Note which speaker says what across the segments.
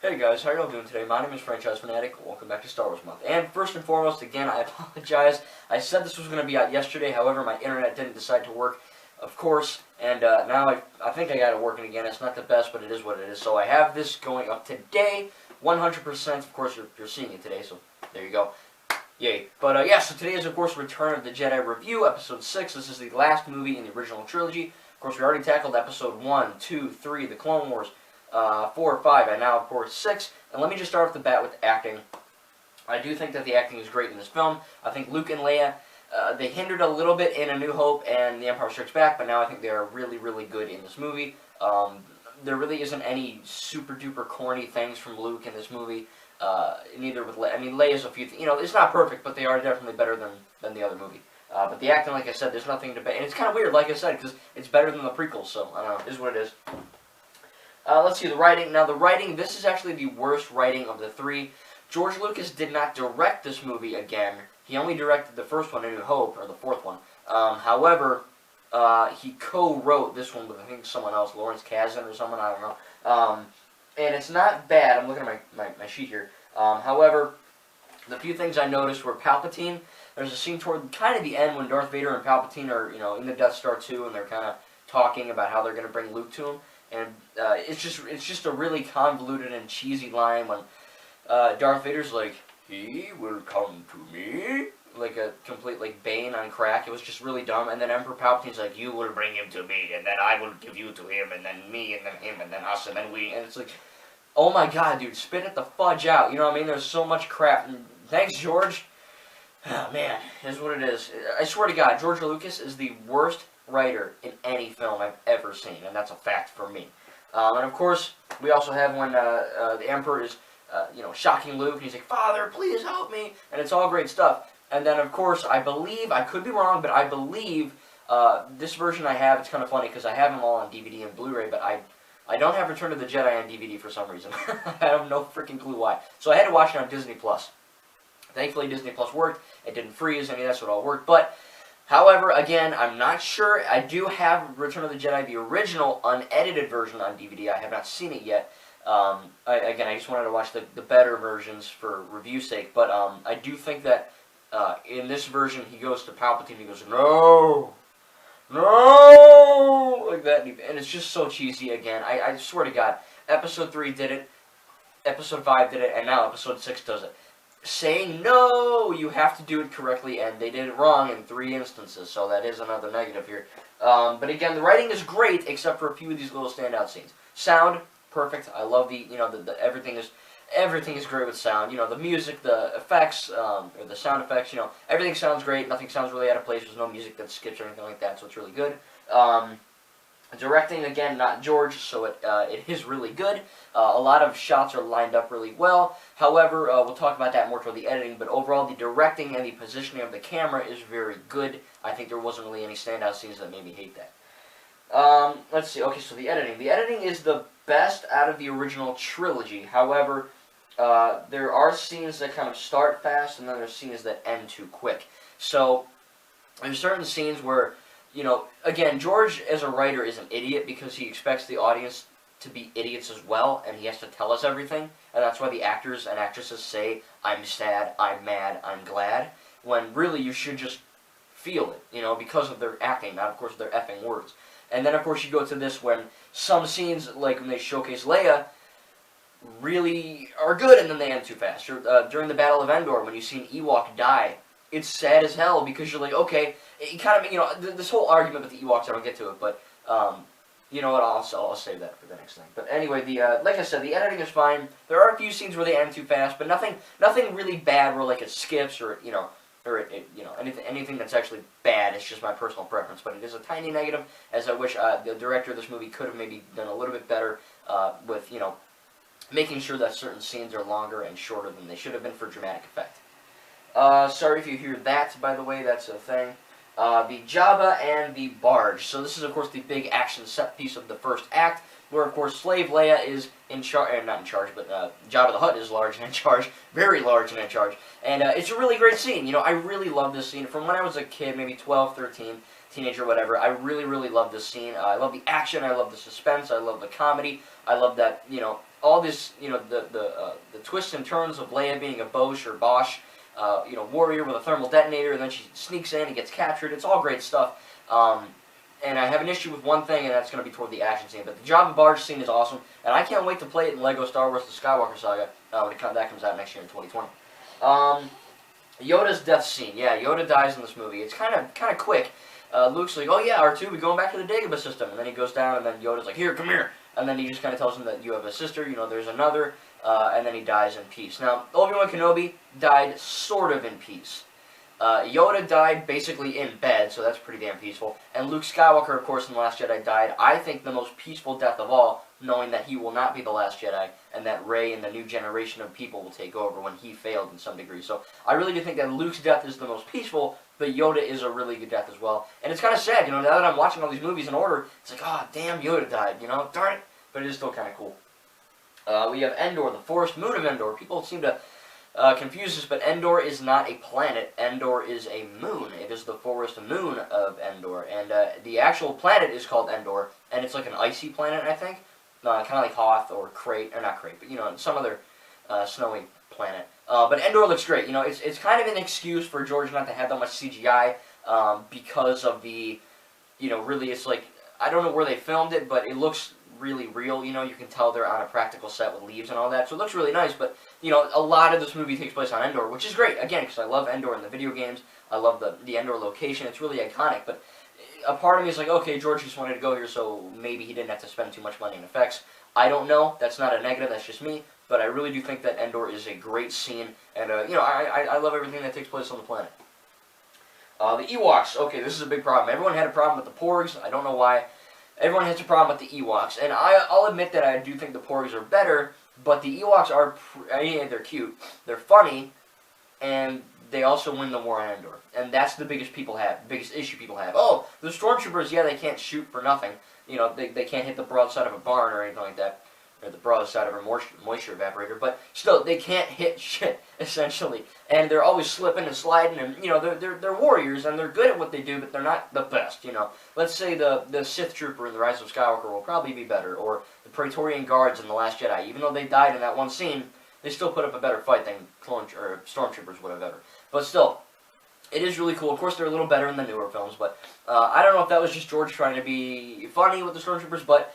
Speaker 1: Hey guys, how are y'all doing today? My name is Franchise Fanatic. Welcome back to Star Wars Month. And first and foremost, again, I apologize. I said this was going to be out yesterday, however, my internet didn't decide to work, of course, and now I think I got it working again. It's not the best, but it is what it is. So I have this going up today, 100%. Of course, you're seeing it today, so there you go. Yay. But yeah, so today is, of course, Return of the Jedi Review, Episode 6. This is the last movie in the original trilogy. Of course, we already tackled Episode 1, 2, 3, The Clone Wars, 4, 5, and now, of course, 6. And let me just start off the bat with acting. I do think that the acting is great in this film. I think Luke and Leia, they hindered a little bit in A New Hope and The Empire Strikes Back, but now I think they are really, really good in this movie. There really isn't any super-duper corny things from Luke in this movie. Neither with Leia. I mean, Leia's a few things. You know, it's not perfect, but they are definitely better than the other movie. But the acting, like I said, there's nothing to... And it's kind of weird, like I said, because it's better than the prequels, so I don't know. It is what it is. Let's see, the writing. Now, the writing, this is actually the worst writing of the three. George Lucas did not direct this movie again. He only directed the first one, A New Hope, or the fourth one. However, he co-wrote this one with, I think, someone else, Lawrence Kasdan or someone, I don't know. And it's not bad. I'm looking at my sheet here. However, the few things I noticed were Palpatine. There's a scene toward kind of the end when Darth Vader and Palpatine are, in the Death Star 2, and they're kind of talking about how they're going to bring Luke to him. And it's just a really convoluted and cheesy line when Darth Vader's like, "He will come to me," like a complete like Bane on crack. It was just really dumb. And then Emperor Palpatine's like, "You will bring him to me, and then I will give you to him, and then me, and then him, and then us, and then we." And it's like, oh my god, dude, spit it the fudge out. You know what I mean? There's so much crap. And thanks, George. Oh man, it is what it is. I swear to God, George Lucas is the worst writer in any film I've ever seen, and that's a fact for me. And of course, we also have when the Emperor is, shocking Luke, and he's like, "Father, please help me," and it's all great stuff. And then, of course, I believe, I could be wrong, but I believe this version I have, it's kind of funny because I have them all on DVD and Blu-ray, but I don't have Return of the Jedi on DVD for some reason. I have no freaking clue why. So I had to watch it on Disney+. Thankfully, Disney Plus worked. It didn't freeze. I mean, that's what all worked. But, however, again, I'm not sure. I do have Return of the Jedi, the original unedited version on DVD. I have not seen it yet. Again, I just wanted to watch the better versions for review sake. But I do think that in this version, he goes to Palpatine. He goes, "No! No!" Like that. And it's just so cheesy again. I swear to God. Episode 3 did it. Episode 5 did it. And now Episode 6 does it. Saying no, you have to do it correctly, and they did it wrong in 3 instances, so that is another negative here. But again, the writing is great, except for a few of these little standout scenes. Sound, perfect. I love the everything is great with sound. The music, the effects, or the sound effects. Everything sounds great. Nothing sounds really out of place. There's no music that skips or anything like that, so it's really good. Directing, again, not George, so it is really good. A lot of shots are lined up really well. However, we'll talk about that more toward the editing, but overall the directing and the positioning of the camera is very good. I think there wasn't really any standout scenes that made me hate that. Let's see. Okay, so the editing. The editing is the best out of the original trilogy. However, there are scenes that kind of start fast, and then there's scenes that end too quick. So, there's certain scenes where... again, George as a writer is an idiot because he expects the audience to be idiots as well, and he has to tell us everything, and that's why the actors and actresses say, "I'm sad, I'm mad, I'm glad," when really you should just feel it, because of their acting, not of course their effing words. And then of course you go to this when some scenes, like when they showcase Leia, really are good and then they end too fast. Or, during the Battle of Endor, when you see an Ewok die, it's sad as hell because you're like, okay, it kind of, this whole argument with the Ewoks, I don't get to it, but, you know what, I'll save that for the next thing. But anyway, like I said, the editing is fine. There are a few scenes where they end too fast, but nothing really bad where, like, it skips or, anything that's actually bad. It's just my personal preference, but it is a tiny negative, as I wish the director of this movie could have maybe done a little bit better with, making sure that certain scenes are longer and shorter than they should have been for dramatic effect. Sorry if you hear that, by the way, that's a thing. The Jabba and the Barge. So this is, of course, the big action set piece of the first act, where, of course, Slave Leia is in charge, not in charge, but Jabba the Hutt is large and in charge, very large and in charge. And it's a really great scene. I really love this scene. From when I was a kid, maybe 12, 13, teenager, whatever, I really, really love this scene. I love the action, I love the suspense, I love the comedy. I love that, you know, all this, you know, the twists and turns of Leia being a Bosch or Bosch, you know, warrior with a thermal detonator, and then she sneaks in and gets captured. It's all great stuff. And I have an issue with one thing, and that's going to be toward the action scene. But the Jabba Barge scene is awesome, and I can't wait to play it in Lego Star Wars: The Skywalker Saga when that comes out next year in 2020. Yoda's death scene. Yeah, Yoda dies in this movie. It's kind of quick. Luke's like, "Oh yeah, R2, we're going back to the Dagobah system," and then he goes down, and then Yoda's like, "Here, come here," and then he just kind of tells him that you have a sister. You know, there's another, and then he dies in peace. Now, Obi-Wan Kenobi died sort of in peace. Yoda died basically in bed, so that's pretty damn peaceful. And Luke Skywalker, of course, in The Last Jedi died, I think, the most peaceful death of all, knowing that he will not be the last Jedi, and that Rey and the new generation of people will take over when he failed in some degree. So I really do think that Luke's death is the most peaceful, but Yoda is a really good death as well. And it's kind of sad, you know, now that I'm watching all these movies in order, it's like, ah, oh, damn, Yoda died, you know, darn it. But it is still kind of cool. We have Endor, the forest moon of Endor. People seem to confuse this, but Endor is not a planet. Endor is a moon. It is the forest moon of Endor. And the actual planet is called Endor, and it's like an icy planet, I think. Kind of like Hoth or Crate, or not Crate, but, you know, some other snowy planet. But Endor looks great. You know, it's kind of an excuse for George not to have that much CGI because of the, you know, really it's like, I don't know where they filmed it, but it looks really real. You know, you can tell they're on a practical set with leaves and all that, so it looks really nice. But, you know, a lot of this movie takes place on Endor, which is great, again, because I love Endor in the video games. I love the Endor location. It's really iconic, but a part of me is like, okay, George just wanted to go here, so maybe he didn't have to spend too much money on effects. I don't know. That's not a negative. That's just me. But I really do think that Endor is a great scene, and, you know, I love everything that takes place on the planet. The Ewoks. Okay, this is a big problem. Everyone had a problem with the Porgs. I don't know why. Everyone has a problem with the Ewoks, and I'll admit that I do think the Porgs are better, but the Ewoks are, they're cute, they're funny, and they also win the war on Endor. And that's the biggest issue people have. Oh, the Stormtroopers, yeah, they can't shoot for nothing. You know, they can't hit the broadside of a barn or anything like that, or the broadside of a moisture evaporator, but still, they can't hit shit, essentially. And they're always slipping and sliding, and, you know, they're warriors, and they're good at what they do, but they're not the best, you know. Let's say the Sith Trooper in The Rise of Skywalker will probably be better, or the Praetorian Guards in The Last Jedi. Even though they died in that one scene, they still put up a better fight than Stormtroopers would have ever. But still, it is really cool. Of course, they're a little better in the newer films, but I don't know if that was just George trying to be funny with the Stormtroopers, but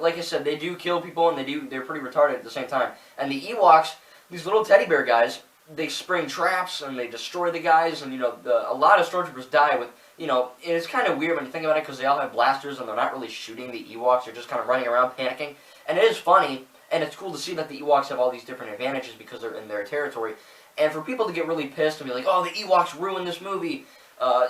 Speaker 1: like I said, they do kill people, and they're pretty retarded at the same time. And the Ewoks, these little teddy bear guys, they spring traps, and they destroy the guys, and, you know, a lot of Stormtroopers die with, you know, and it's kind of weird when you think about it, because they all have blasters, and they're not really shooting the Ewoks, they're just kind of running around panicking. And it is funny, and it's cool to see that the Ewoks have all these different advantages because they're in their territory. And for people to get really pissed and be like, oh, the Ewoks ruined this movie,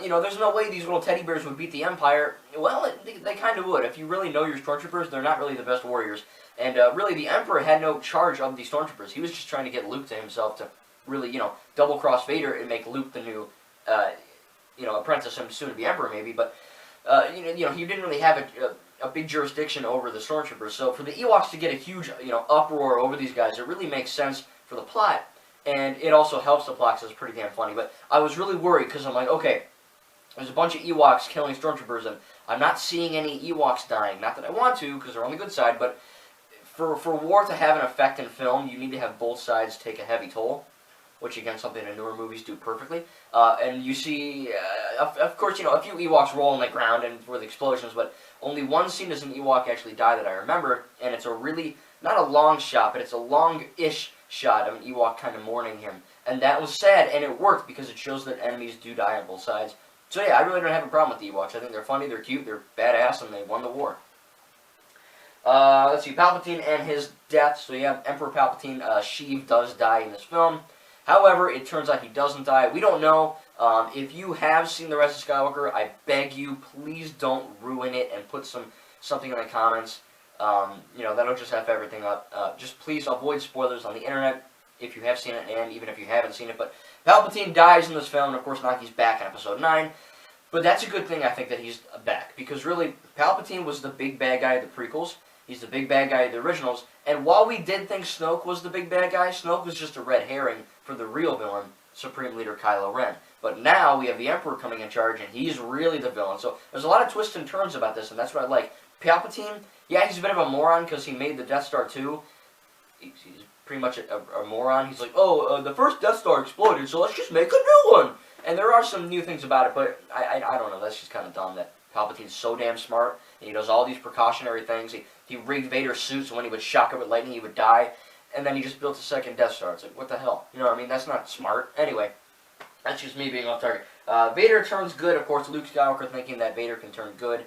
Speaker 1: you know, there's no way these little teddy bears would beat the Empire. Well, they kind of would. If you really know your Stormtroopers, they're not really the best warriors. And really, the Emperor had no charge of the Stormtroopers. He was just trying to get Luke to himself to really, you know, double-cross Vader and make Luke the new, you know, apprentice, and soon to be Emperor, maybe. But, you know, he didn't really have a big jurisdiction over the Stormtroopers. So for the Ewoks to get a huge, you know, uproar over these guys, it really makes sense for the plot. And it also helps the plot, so it's pretty damn funny. But I was really worried, because I'm like, okay, there's a bunch of Ewoks killing Stormtroopers, and I'm not seeing any Ewoks dying. Not that I want to, because they're on the good side, but for war to have an effect in film, you need to have both sides take a heavy toll, which, again, something the newer movies do perfectly. And you see, of course, you know, a few Ewoks roll on the ground and for the explosions, but only one scene does an Ewok actually die that I remember, and it's a really, not a long shot, but it's a long-ish shot of an Ewok kind of mourning him. And that was sad, and it worked because it shows that enemies do die on both sides. So yeah, I really don't have a problem with the Ewoks. I think they're funny, they're cute, they're badass, and they won the war. Let's see, Palpatine and his death. So yeah, Emperor Palpatine, Sheev does die in this film. However, it turns out he doesn't die. We don't know. If you have seen The Rise of Skywalker, I beg you, please don't ruin it and put something in the comments. You know, that'll just F everything up. Just please avoid spoilers on the internet if you have seen it, and even if you haven't seen it. But Palpatine dies in this film, and of course now he's back in Episode 9. But that's a good thing, I think, that he's back. Because really, Palpatine was the big bad guy of the prequels. He's the big bad guy of the originals. And while we did think Snoke was the big bad guy, Snoke was just a red herring for the real villain, Supreme Leader Kylo Ren. But now we have the Emperor coming in charge, and he's really the villain. So there's a lot of twists and turns about this, and that's what I like. Palpatine, yeah, he's a bit of a moron because he made the Death Star too. He's pretty much a moron. He's like, oh, the first Death Star exploded, so let's just make a new one. And there are some new things about it, but I don't know. That's just kind of dumb that Palpatine's so damn smart, and he does all these precautionary things. He rigged Vader's suit so when he would shock it with lightning, he would die. And then he just built a second Death Star. It's like, what the hell? You know what I mean? That's not smart. Anyway, that's just me being off target. Vader turns good. Of course, Luke Skywalker thinking that Vader can turn good.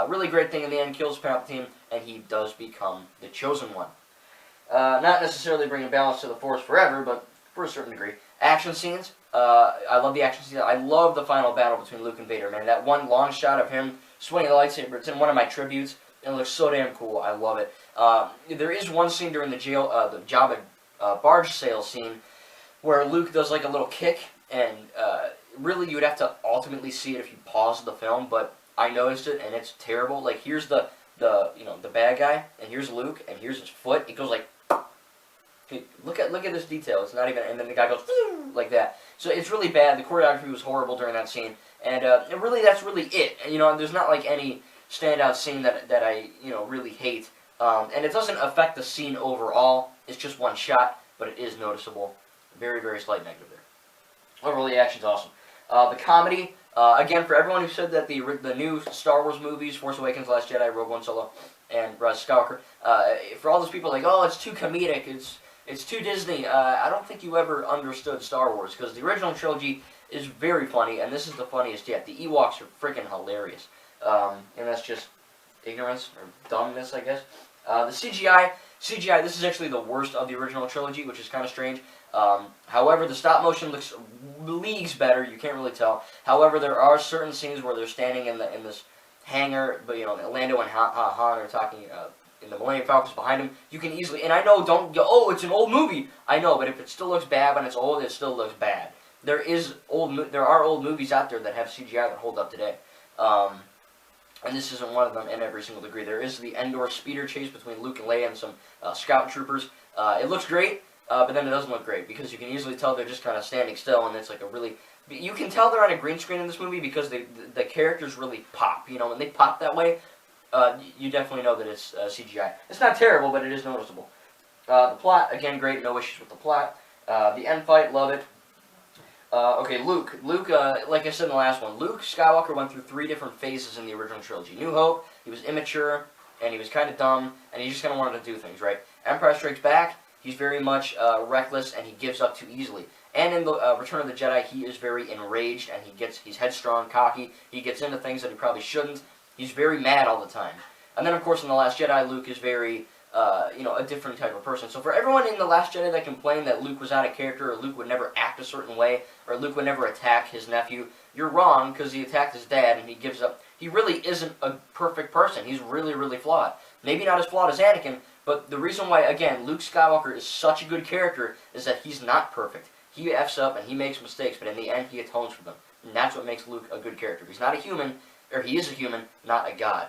Speaker 1: Really great thing in the end, kills Palpatine, and he does become the Chosen One. Not necessarily bringing balance to the Force forever, but for a certain degree. Action scenes. I love the action scenes. I love the final battle between Luke and Vader, man. That one long shot of him swinging the lightsaber. It's in one of my tributes. It looks so damn cool. I love it. There is one scene during the Jabba barge sail scene where Luke does like a little kick, and really you would have to ultimately see it if you paused the film, but I noticed it, and it's terrible. Like, here's the bad guy, and here's Luke, and here's his foot. It goes like, look at this detail. It's not even, and then the guy goes like that. So it's really bad. The choreography was horrible during that scene, and really that's really it. You know, there's not like any standout scene that I really hate, and it doesn't affect the scene overall. It's just one shot, but it is noticeable. Very, very slight negative there. Overall, the action's awesome. The comedy, again, for everyone who said that the new Star Wars movies, Force Awakens, Last Jedi, Rogue One, Solo, and Rise of Skywalker, for all those people like, oh, it's too comedic, it's too Disney. I don't think you ever understood Star Wars, because the original trilogy is very funny, and this is the funniest yet. The Ewoks are freaking hilarious. And that's just ignorance, or dumbness, I guess. The CGI, this is actually the worst of the original trilogy, which is kind of strange. However, the stop motion looks leagues better, you can't really tell. However, there are certain scenes where they're standing in this hangar, but Lando and Han are talking in the Millennium Falcon's behind him. You can easily, and I know, don't go, oh, it's an old movie. I know, but if it still looks bad when it's old, it still looks bad. There are old movies out there that have CGI that hold up today. And this isn't one of them in every single degree. There is the Endor speeder chase between Luke and Leia and some scout troopers. It looks great, but then it doesn't look great because you can easily tell they're just kind of standing still, and it's like a really... You can tell they're on a green screen in this movie because the characters really pop. You know, when they pop that way, you definitely know that it's CGI. It's not terrible, but it is noticeable. The plot, again, great. No issues with the plot. The end fight, love it. Okay, Luke, like I said in the last one, Luke Skywalker went through 3 different phases in the original trilogy. New Hope, he was immature, and he was kind of dumb, and he just kind of wanted to do things, right? Empire Strikes Back, he's very much reckless, and he gives up too easily. And in the Return of the Jedi, he is very enraged, and he's headstrong, cocky, he gets into things that he probably shouldn't. He's very mad all the time. And then, of course, in The Last Jedi, Luke is very... a different type of person. So for everyone in The Last Jedi that complained that Luke was out of character, or Luke would never act a certain way, or Luke would never attack his nephew, you're wrong, because he attacked his dad and he gives up. He really isn't a perfect person. He's really, really flawed. Maybe not as flawed as Anakin, but the reason why, again, Luke Skywalker is such a good character is that he's not perfect. He F's up and he makes mistakes, but in the end he atones for them. And that's what makes Luke a good character. He's not a human, or he is a human, not a god.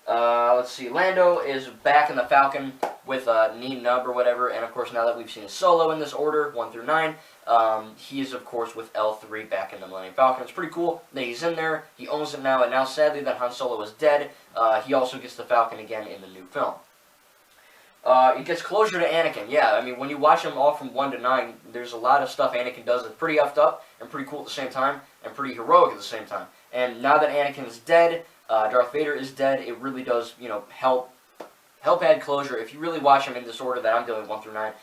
Speaker 1: Let's see, Lando is back in the Falcon with Nien Nunb or whatever, and of course now that we've seen Solo in this order, 1 through 9, he is of course with L3 back in the Millennium Falcon. It's pretty cool that he's in there, he owns it now, and now sadly that Han Solo is dead, he also gets the Falcon again in the new film. It gets closure to Anakin, yeah, I mean when you watch them all from 1 to 9, there's a lot of stuff Anakin does that's pretty effed up, and pretty cool at the same time, and pretty heroic at the same time. And now that Anakin is dead, Darth Vader is dead, it really does, help add closure. If you really watch them in this order that I'm doing, 1 through 9,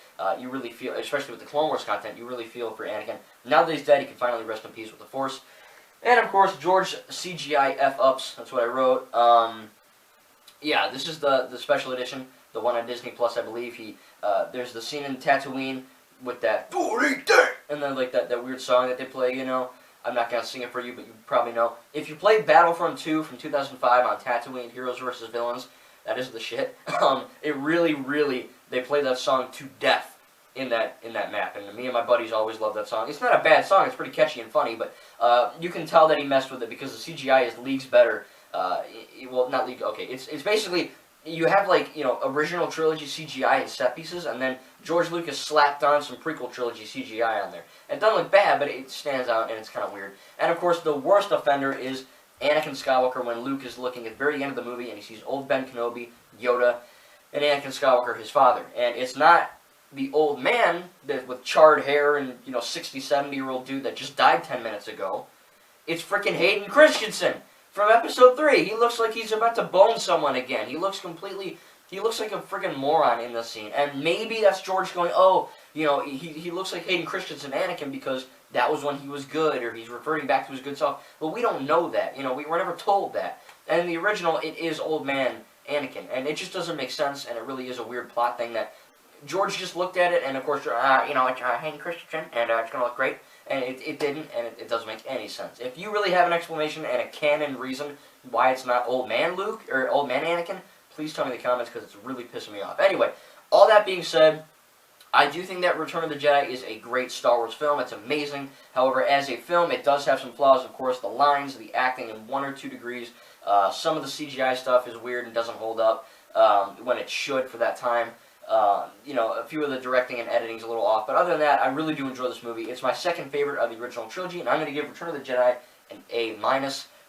Speaker 1: you really feel, especially with the Clone Wars content, you really feel for Anakin. Now that he's dead, he can finally rest in peace with the Force. And of course, George CGI F-ups, that's what I wrote. Yeah, this is the special edition, the one on Disney Plus, I believe. There's the scene in Tatooine with that, and then like that weird song that they play, I'm not going to sing it for you, but you probably know. If you played Battlefront 2 from 2005 on Tatooine, Heroes vs. Villains, that is the shit. It really, they play that song to death in that map. And me and my buddies always love that song. It's not a bad song, it's pretty catchy and funny, but you can tell that he messed with it because the CGI is leagues better. Well, not league, okay, it's basically... You have, original trilogy CGI and set pieces, and then George Lucas slapped on some prequel trilogy CGI on there. And it doesn't look bad, but it stands out, and it's kind of weird. And, of course, the worst offender is Anakin Skywalker when Luke is looking at the very end of the movie and he sees old Ben Kenobi, Yoda, and Anakin Skywalker, his father. And it's not the old man with charred hair and, 60, 70-year-old dude that just died 10 minutes ago. It's freaking Hayden Christensen from Episode 3. He looks like he's about to bone someone again. He looks like a freaking moron in this scene. And maybe that's George going, oh, he looks like Hayden Christensen Anakin because that was when he was good, or he's reverting back to his good self. But we don't know that. We were never told that. And in the original, it is old man Anakin. And it just doesn't make sense, and it really is a weird plot thing that George just looked at it, and of course, it's Hayden Christensen, and it's going to look great. And it didn't, and it doesn't make any sense. If you really have an explanation and a canon reason why it's not old man Luke, or old man Anakin, please tell me in the comments, because it's really pissing me off. Anyway, all that being said, I do think that Return of the Jedi is a great Star Wars film. It's amazing. However, as a film, it does have some flaws. Of course, the lines, the acting in 1 or 2 degrees. Some of the CGI stuff is weird and doesn't hold up when it should for that time. A few of the directing and editing is a little off. But other than that, I really do enjoy this movie. It's my second favorite of the original trilogy, and I'm going to give Return of the Jedi an A-.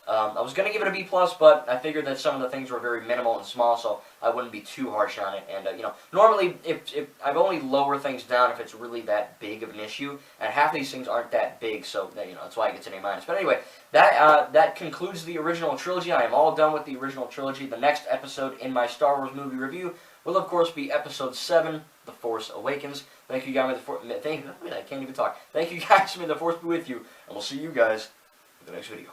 Speaker 1: I was going to give it a B+, but I figured that some of the things were very minimal and small, so I wouldn't be too harsh on it. And, normally, if I've only lower things down if it's really that big of an issue, and half of these things aren't that big, so, that's why it gets an A-. But anyway, that concludes the original trilogy. I am all done with the original trilogy. The next episode in my Star Wars movie review will, of course, be Episode 7, The Force Awakens. Thank you, guys. I can't even talk. Thank you, guys. May the Force be with you, and we'll see you guys in the next video.